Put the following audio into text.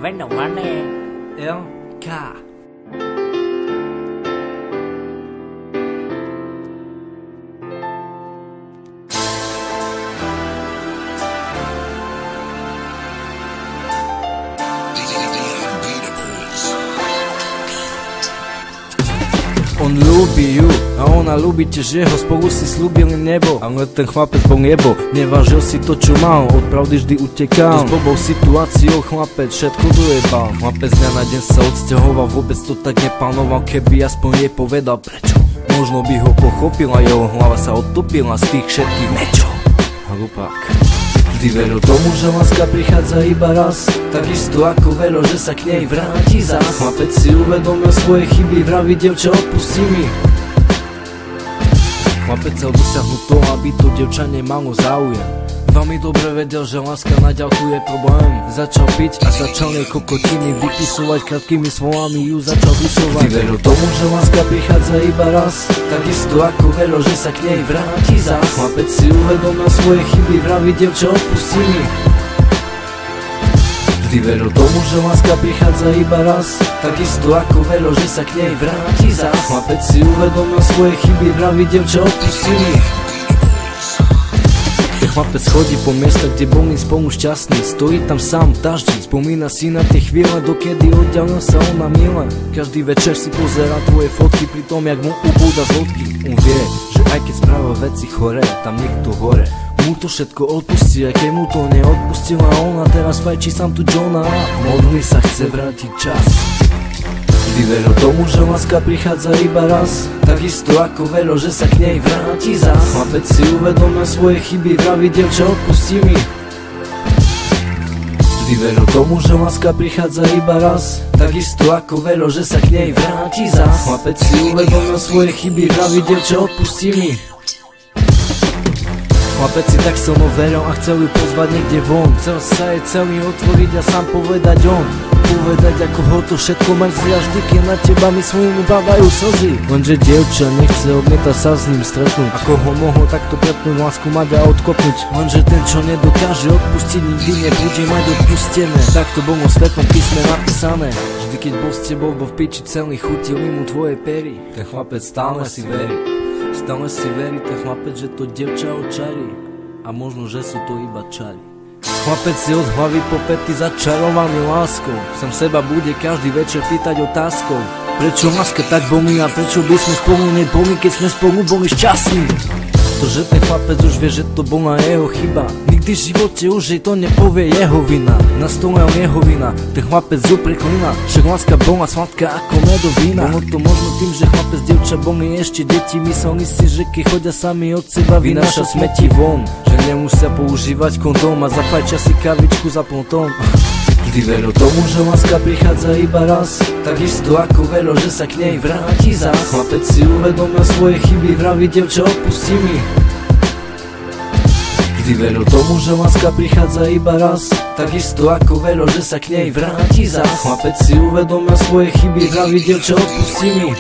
Venované LK. On ľúbi ju a ona ľúbi tiež jeho. Spolu si slúbili nebo, ale ten chlapec bol nebo. Nevážil si to, čo mal, od pravdy vždy utekal. S blbou situáciou chlapec všetko dojebal. Chlapec dňa na deň sa odsťahoval, vôbec to tak neplánoval. Keby aspoň jej povedal prečo, možno by ho pochopila, jeho hlava sa odtopila z tých všetkých mečov. Hlupák. Vždy veril tomu, že láska prichádza iba raz, takisto ako veril, že sa k nej vráti zás. Chlapec si uvedomil svoje chyby, vraví dievča odpustí mi. Chlapec chcel dosiahnuť to, aby to dievča nemalo záujem. Veľmi dobre vedel, že láska na ďalku je problém. Začal piť a začal jej kokotiny vypisovať, krátkými slovami ju začal vysovať. Vždy veril tomu, že láska prichádza iba raz, takisto ako veril, že sa k nej vráti zás. Chlapec si uvedomil svoje chyby, vraví dievča odpustí mi. Vždy veril tomu, že láska prichádza iba raz, takisto ako veril, že sa k nej vráti zás. Chlapec si uvedomil svoje chyby, vraví dievča odpustí mi. Chlapec chodí po miestach, kde boli spolu šťastní. Stojí tam sám v daždi, spomína si na tie chvíle, dokedy oddiaľne sa ona milá. Každý večer si pozerá tvoje fotky, pri tom jak mu ubúda z vodky. On vie, že aj keď správa veci chore, tam niekto hore mu to všetko odpustí, aj keď mu to neodpustila ona. Teraz fajčí sám tu Johna a modlí sa, chce vrátiť čas. Vždy veril tomu, že láska prichádza iba raz, takisto ako veril, že sa k nej vráti zás. Chlapec si uvedomil svoje chyby, vraví dievča odpustí mi. Vždy veril tomu, že láska prichádza iba raz, takisto ako veril, že sa k nej vráti zás. Chlapec si uvedomil svoje chyby, vraví dievča odpustí mi. Chlapec si tak silno veril a chcel ju pozvať niekde von. Chcel sa jej celý otvoriť a sám povedať on. Povedať ako ho to všetko mrzí a vždy keď na teba myslím ubávajú slzy. Lenže dievča nechce, odmieta sa s ním stretnúť. Ako ho mohol takto prepnúť, lásku mať a odkopnúť. Lenže ten čo nedokáže odpustiť, nikdy nebude mať odpustené. Tak to bolo v svetlom písme napísané. Vždy keď bol s tebou, bol v piči celý, chutili mu tvoje pery. Ten chlapec stále si verí, stále si verí ten chlapec, že to dievča očarí. A možno, že sú to iba čary. Chlapec si od hlavy po pety začarovaný láskou. Sam seba bude každý večer pýtať otázkou, prečo láska tak bolí a prečo by sme spolu neboli, keď sme spolu boli šťastní. To, že ten chlapec už vie, že to bola jeho chyba, nikdy v živote už jej to nepovie jeho vina. Na stole jeho vina, ten chlapec ju preklína, že láska bola sladká ako medovina. Bolo to možno tým, že chlapec dievča boli ešte deti, mysleli si, že keď chodia sami od seba vynáša smeti von, že nemusia používať kondóm a zapáčia si kavičku za plotón. Vždy veril tomu, že láska prichádza iba raz, takisto ako veril, že sa k nej vráti zás. Chlapec si uvedomil svoje chyby, vraví dievča odpustí mi. Vždy veril tomu, že láska prichádza iba raz, takisto ako veril, že sa k nej vráti zás. Chlapec si uvedomil svoje chyby, vraví dievča odpustí mi.